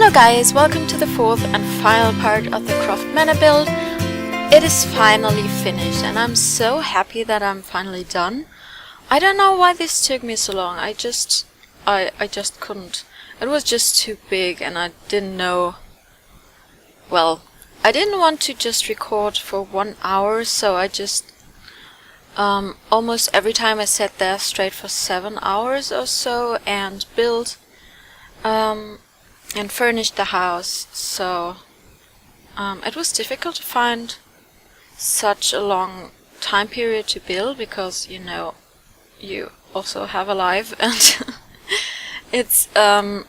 Hello guys, welcome to the fourth and final part of the Croft Manor build. It is finally finished and I'm so happy that I'm finally done. I don't know why this took me so long. I just couldn't. It was just too big and I didn't know. Well, I didn't want to just record for 1 hour, so I just almost every time I sat there straight for 7 hours or so and built and furnished the house. So it was difficult to find such a long time period to build because, you know, you also have a life and it's a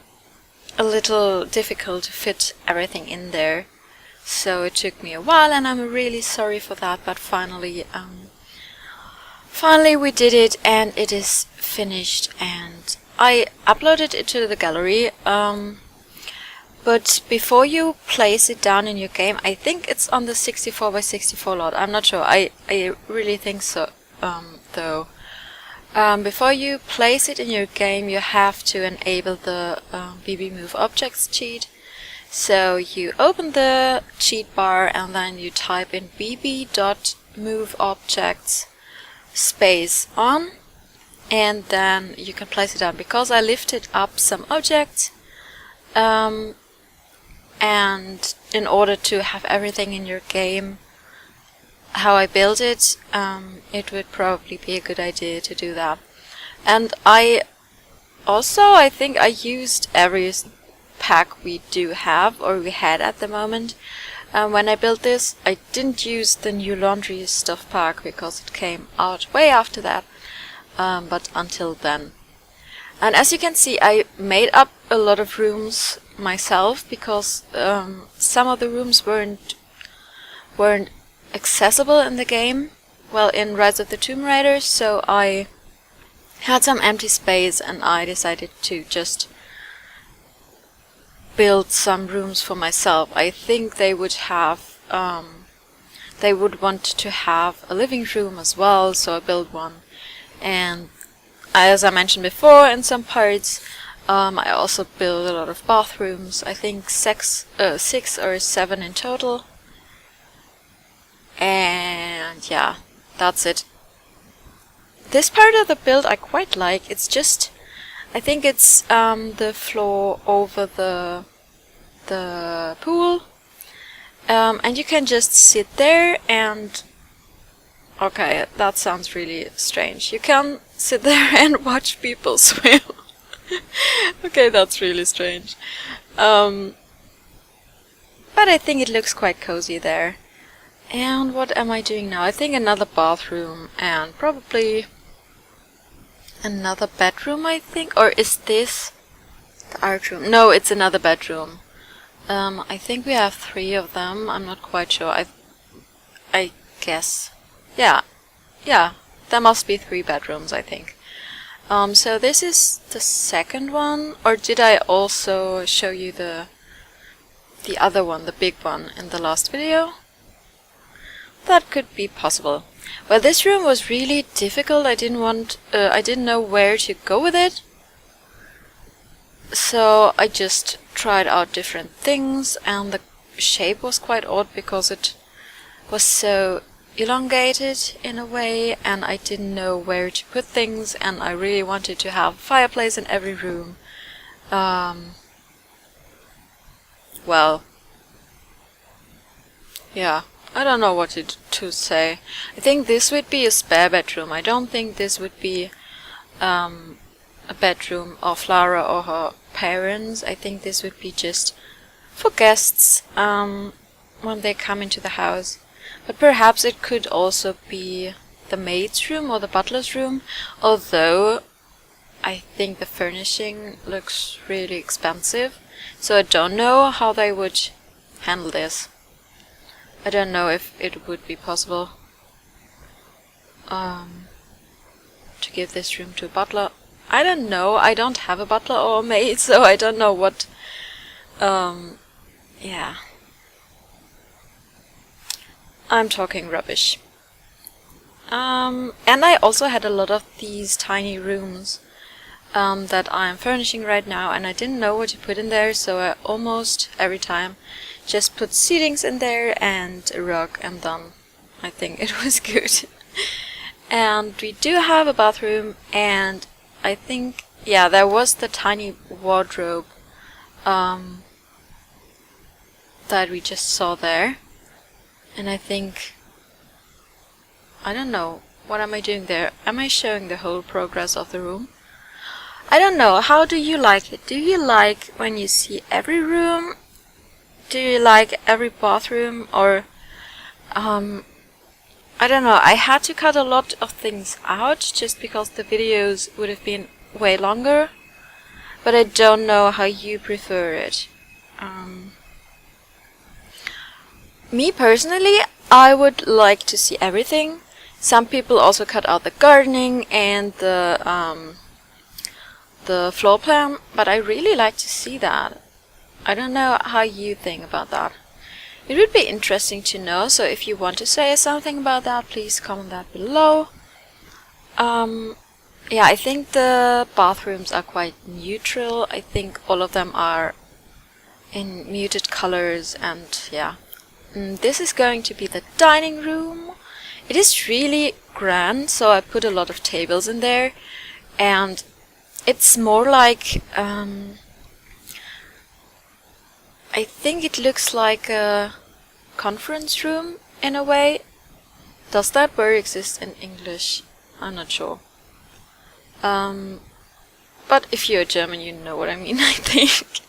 little difficult to fit everything in there. So it took me a while and I'm really sorry for that, but finally we did it and it is finished, and I uploaded it to the gallery. But before you place it down in your game, I think it's on the 64x64 lot. I'm not sure. I really think so, though. Before you place it in your game, you have to enable the BB Move Objects cheat. So you open the cheat bar and then you type in bb.moveobjects space on, and then you can place it down. Because I lifted up some objects, and in order to have everything in your game how I built it, it would probably be a good idea to do that. And I think I used every pack we do have, or we had at the moment. When I built this, I didn't use the new laundry stuff pack because it came out way after that, but until then. And as you can see, I made up a lot of rooms myself because some of the rooms weren't accessible in the game, well, in Rise of the Tomb Raider, so I had some empty space and I decided to just build some rooms for myself. I think they would have they would want to have a living room as well, so I built one. And as I mentioned before in some parts, I also built a lot of bathrooms. I think 6 or 7 in total. And yeah, that's it. This part of the build I quite like. It's just, I think it's the floor over the pool, and you can just sit there and, okay, that sounds really strange. You can sit there and watch people swim. Okay, that's really strange. But I think it looks quite cozy there. And what am I doing now? I think another bathroom and probably another bedroom, I think. Or is this the art room? No, it's another bedroom. I think we have 3 of them. I'm not quite sure. I guess. Yeah, there must be 3 bedrooms, I think. So this is the second one, or did I also show you the other one, the big one, in the last video? That could be possible. Well, this room was really difficult. I didn't know where to go with it. So I just tried out different things, and the shape was quite odd because it was so elongated in a way, and I didn't know where to put things, and I really wanted to have a fireplace in every room. Well, yeah, I don't know what to say. I think this would be a spare bedroom. I don't think this would be a bedroom of Lara or her parents. I think this would be just for guests when they come into the house. But perhaps it could also be the maid's room or the butler's room, although I think the furnishing looks really expensive, so I don't know how they would handle this. I don't know if it would be possible to give this room to a butler. I don't know, I don't have a butler or a maid, so I don't know what... yeah. I'm talking rubbish. And I also had a lot of these tiny rooms that I'm furnishing right now, and I didn't know what to put in there, so I almost every time just put seatings in there and a rug, and then I think it was good. And we do have a bathroom, and I think, yeah, there was the tiny wardrobe that we just saw there. And I think, I don't know, what am I doing there? Am I showing the whole progress of the room? I don't know, how do you like it? Do you like when you see every room? Do you like every bathroom? Or, I don't know, I had to cut a lot of things out just because the videos would have been way longer. But I don't know how you prefer it. Me personally, I would like to see everything. Some people also cut out the gardening and the floor plan, but I really like to see that. I don't know how you think about that. It would be interesting to know, so if you want to say something about that, please comment that below. Yeah, I think the bathrooms are quite neutral. I think all of them are in muted colors, and yeah. This is going to be the dining room. It is really grand, so I put a lot of tables in there, and it's more like, I think it looks like a conference room in a way. Does that word exist in English? I'm not sure. But if you're German, you know what I mean, I think.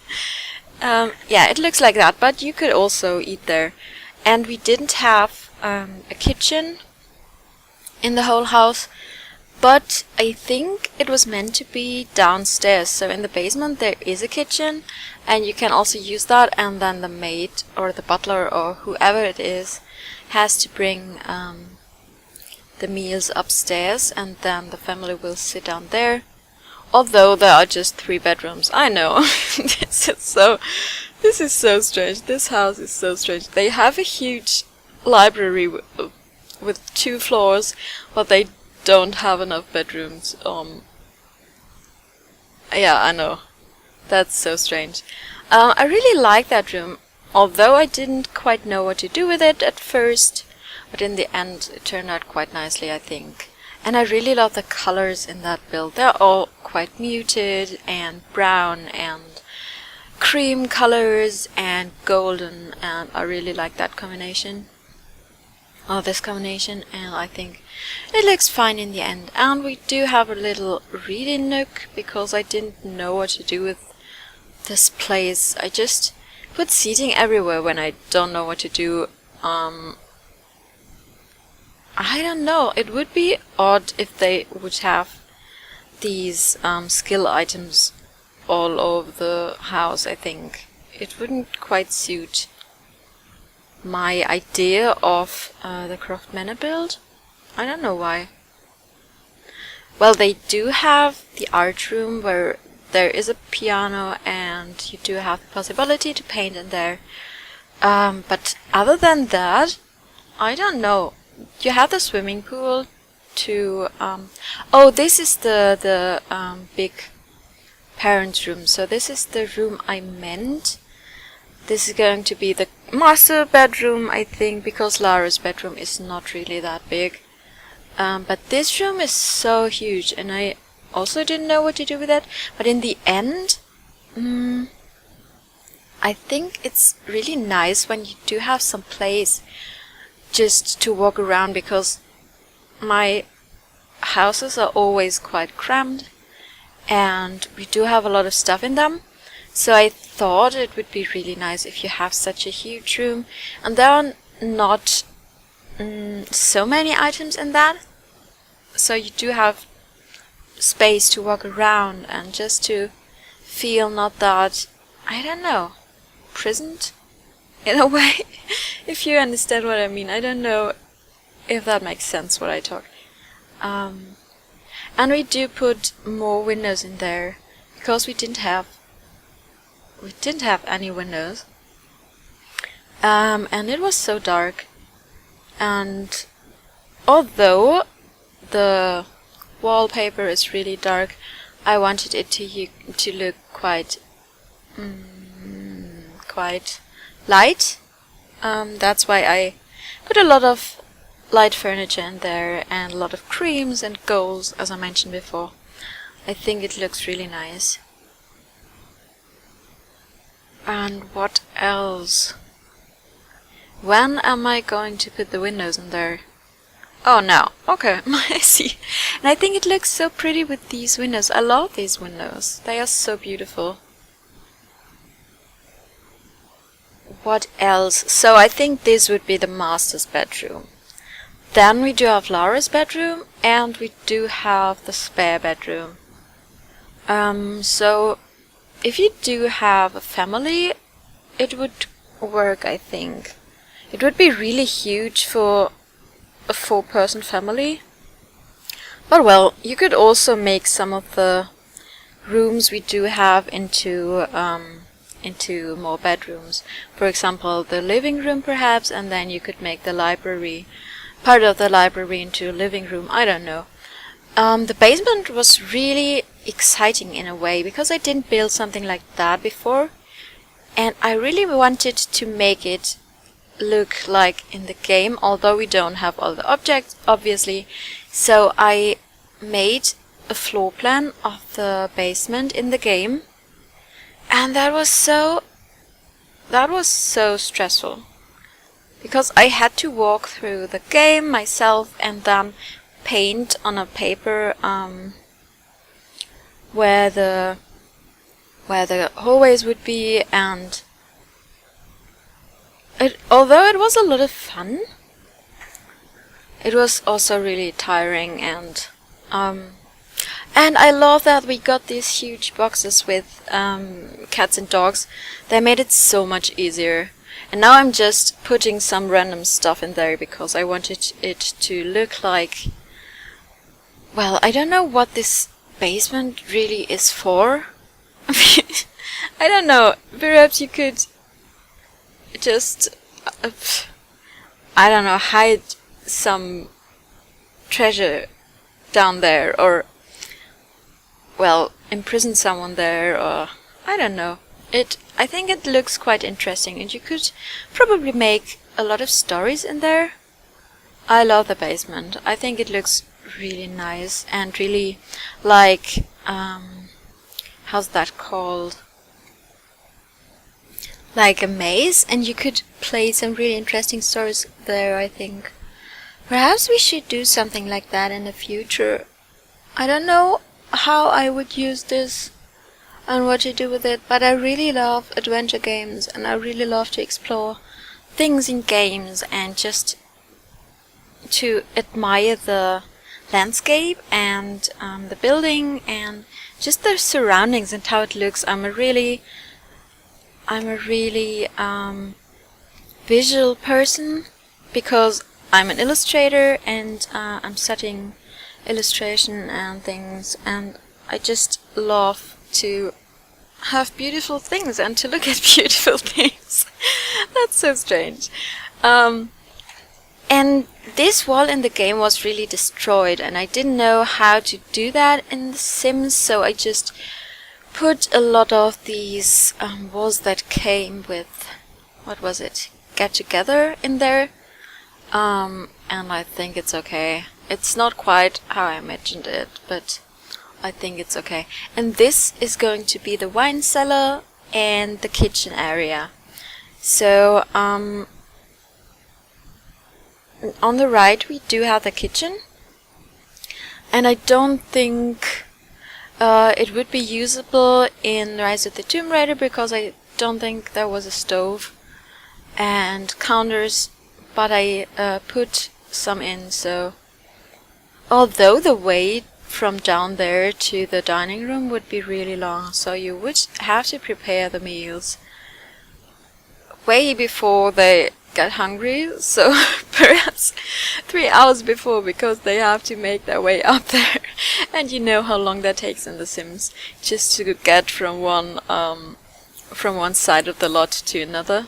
Yeah, it looks like that, but you could also eat there. And we didn't have a kitchen in the whole house, but I think it was meant to be downstairs. So in the basement there is a kitchen, and you can also use that, and then the maid or the butler or whoever it is has to bring the meals upstairs, and then the family will sit down there. Although there are just 3 bedrooms. I know. This is so strange. This house is so strange. They have a huge library with 2 floors, but they don't have enough bedrooms. Yeah, I know. That's so strange. I really like that room, although I didn't quite know what to do with it at first, but in the end it turned out quite nicely, I think. And I really love the colors in that build. They're all quite muted and brown and cream colors and golden, and I really like that combination. Or this combination, and I think it looks fine in the end. And we do have a little reading nook, because I didn't know what to do with this place. I just put seating everywhere when I don't know what to do. I don't know, it would be odd if they would have these skill items all over the house, I think. It wouldn't quite suit my idea of the Croft Manor build. I don't know why. Well, they do have the art room where there is a piano, and you do have the possibility to paint in there. But other than that, I don't know. You have the swimming pool to... oh, this is the big parents' room. So this is the room I meant. This is going to be the master bedroom, I think, because Lara's bedroom is not really that big. But this room is so huge, and I also didn't know what to do with it. But in the end, I think it's really nice when you do have some place just to walk around, because my houses are always quite crammed and we do have a lot of stuff in them. So I thought it would be really nice if you have such a huge room, and there are not so many items in that, so you do have space to walk around and just to feel not that, I don't know, prisoned in a way. If you understand what I mean. I don't know if that makes sense what I talk. And we do put more windows in there, because we didn't have any windows. And it was so dark, and although the wallpaper is really dark, I wanted it to look quite quite light. That's why I put a lot of light furniture in there and a lot of creams and golds, as I mentioned before. I think it looks really nice. And what else? When am I going to put the windows in there? Oh, no. Okay, I see. And I think it looks so pretty with these windows. I love these windows. They are so beautiful. What else? So I think this would be the master's bedroom. Then we do have Lara's bedroom, and we do have the spare bedroom. So if you do have a family, it would work, I think. It would be really huge for a 4-person family. But well, you could also make some of the rooms we do have into more bedrooms. For example, the living room perhaps, and then you could make the library, part of the library into a living room. I don't know. The basement was really exciting in a way because I didn't build something like that before, and I really wanted to make it look like in the game, although we don't have all the objects obviously. So I made a floor plan of the basement in the game, and that was so stressful because I had to walk through the game myself and then paint on a paper where the hallways would be, and although it was a lot of fun, it was also really tiring, and I love that we got these huge boxes with cats and dogs. They made it so much easier. And now I'm just putting some random stuff in there because I wanted it to look like... Well, I don't know what this basement really is for. I don't know. Perhaps you could just... I don't know, hide some treasure down there, or... well, imprison someone there, or... I don't know. I think it looks quite interesting, and you could probably make a lot of stories in there. I love the basement. I think it looks really nice and really like, how's that called? Like a maze, and you could play some really interesting stories there, I think. Perhaps we should do something like that in the future. I don't know how I would use this and what to do with it, but I really love adventure games, and I really love to explore things in games and just to admire the landscape and the building and just the surroundings and how it looks. I'm a really visual person because I'm an illustrator, and I'm studying illustration and things, and I just love to have beautiful things and to look at beautiful things. That's so strange. And this wall in the game was really destroyed, and I didn't know how to do that in The Sims, so I just put a lot of these walls that came with, what was it, Get Together in there, and I think it's okay. It's not quite how I imagined it, but I think it's okay. And this is going to be the wine cellar and the kitchen area. So on the right we do have the kitchen, and I don't think it would be usable in Rise of the Tomb Raider because I don't think there was a stove and counters, but I put some in. So although the way from down there to the dining room would be really long, so you would have to prepare the meals way before they get hungry, so perhaps 3 hours before, because they have to make their way up there. And you know how long that takes in The Sims, just to get from one side of the lot to another.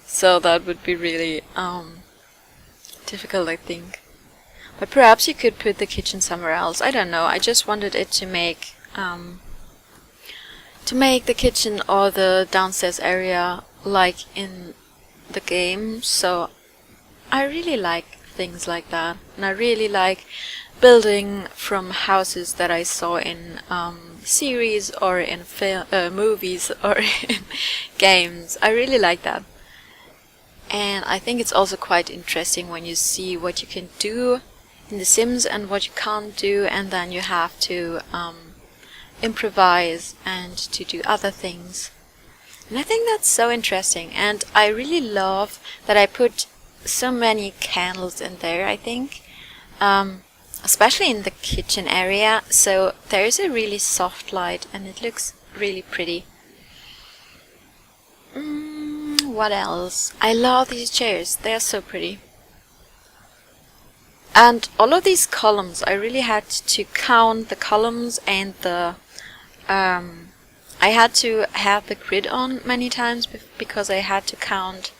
So that would be really difficult, I think. But perhaps you could put the kitchen somewhere else. I don't know. I just wanted it to make the kitchen or the downstairs area like in the game. So I really like things like that, and I really like building from houses that I saw in series or in movies or in games. I really like that. And I think it's also quite interesting when you see what you can do in The Sims and what you can't do, and then you have to improvise and to do other things. And I think that's so interesting, and I really love that I put so many candles in there, I think. Especially in the kitchen area, so there is a really soft light and it looks really pretty. What else? I love these chairs, they are so pretty. And all of these columns, I really had to count the columns and the I had to have the grid on many times because I had to count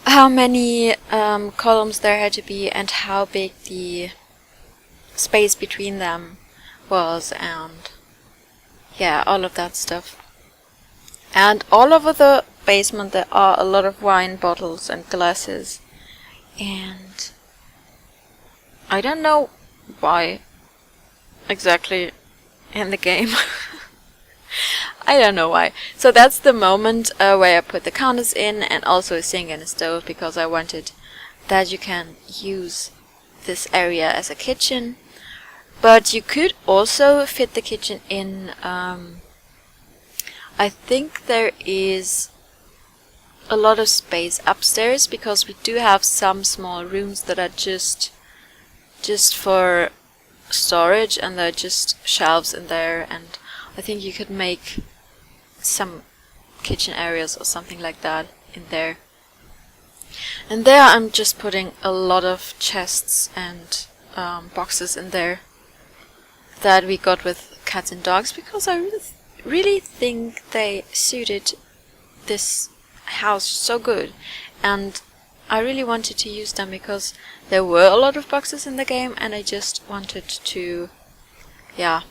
how many columns there had to be and how big the space between them was, and yeah, all of that stuff. And all over the basement there are a lot of wine bottles and glasses, and I don't know why exactly in the game. I don't know why. So that's the moment where I put the counters in, and also a sink and a stove, because I wanted that you can use this area as a kitchen. But you could also fit the kitchen in. I think there is a lot of space upstairs, because we do have some small rooms that are just for storage, and there are just shelves in there, and I think you could make some kitchen areas or something like that in there. And there I'm just putting a lot of chests and boxes in there that we got with cats and dogs, because I really think they suited this house so good, and I really wanted to use them because there were a lot of boxes in the game, and I just wanted to, yeah.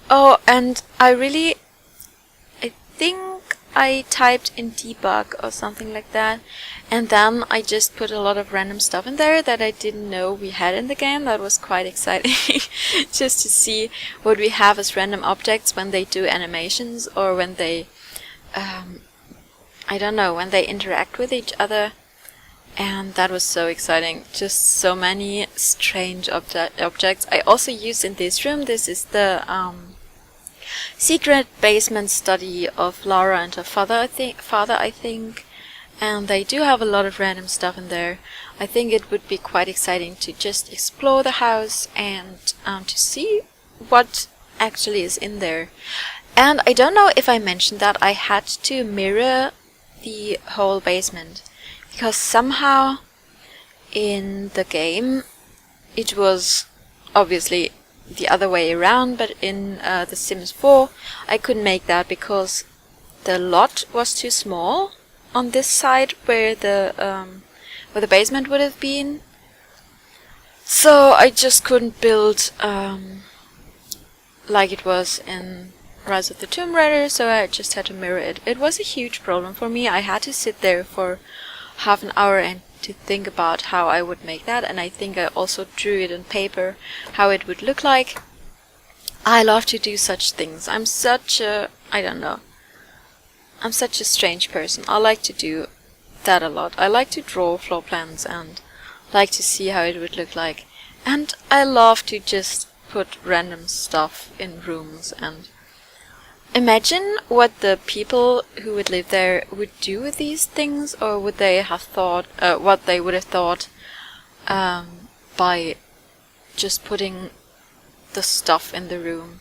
Oh, and I think I typed in debug or something like that, and then I just put a lot of random stuff in there that I didn't know we had in the game. That was quite exciting, just to see what we have as random objects when they do animations, or when they, I don't know, when they interact with each other. And that was so exciting. Just so many strange objects. I also used in this room. This is the secret basement study of Laura and her father, I think. And they do have a lot of random stuff in there. I think it would be quite exciting to just explore the house and to see what actually is in there. And I don't know if I mentioned that I had to mirror the whole basement, because somehow in the game it was obviously the other way around, but in The Sims 4 I couldn't make that because the lot was too small on this side where the basement would have been. So I just couldn't build like it was in Rise of the Tomb Raider, so I just had to mirror it. It was a huge problem for me. I had to sit there for half an hour and to think about how I would make that, and I think I also drew it on paper how it would look like. I love to do such things. I'm such a, I don't know, I'm such a strange person. I like to do that a lot. I like to draw floor plans and like to see how it would look like, and I love to just put random stuff in rooms and imagine what the people who would live there would do with these things, or would they have thought what they would have thought by just putting the stuff in the room,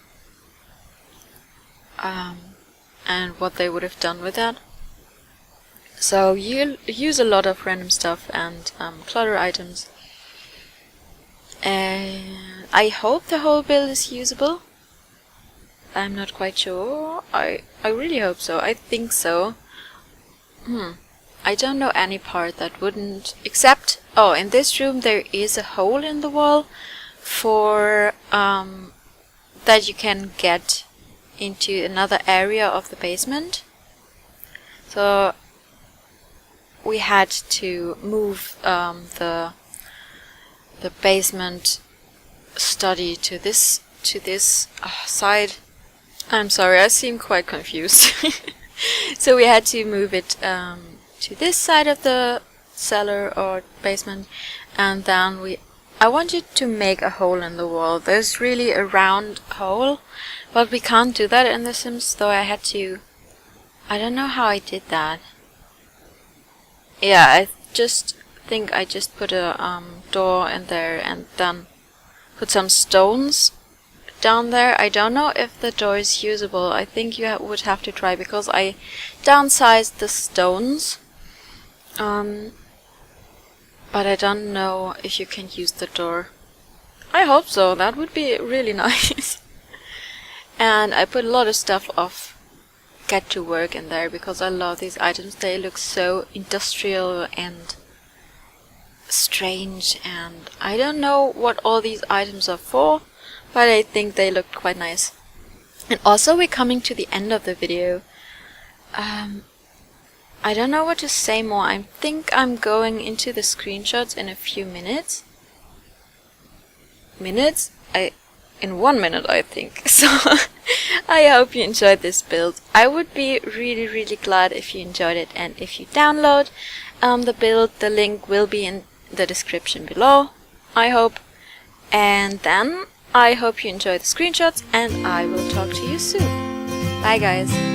and what they would have done with that. So you'll use a lot of random stuff and clutter items, and I hope the whole build is usable. I'm not quite sure. I really hope so. I think so. I don't know any part that wouldn't, except, oh, in this room there is a hole in the wall, for that you can get into another area of the basement. So we had to move the basement study to this side. I'm sorry, I seem quite confused. So we had to move it to this side of the cellar or basement, and then I wanted to make a hole in the wall. There's really a round hole, but we can't do that in The Sims, so I had to... I don't know how I did that. Yeah, I just think I just put a door in there and then put some stones down there. I don't know if the door is usable. I think you would have to try, because I downsized the stones. But I don't know if you can use the door. I hope so, that would be really nice. And I put a lot of stuff of Get to Work in there, because I love these items. They look so industrial and strange, and I don't know what all these items are for, but I think they look quite nice. And also we're coming to the end of the video. I don't know what to say more. I think I'm going into the screenshots in a few minutes. In 1 minute, I think. So I hope you enjoyed this build. I would be really glad if you enjoyed it, and if you download the build, the link will be in the description below, I hope. And then I hope you enjoy the screenshots, and I will talk to you soon. Bye guys.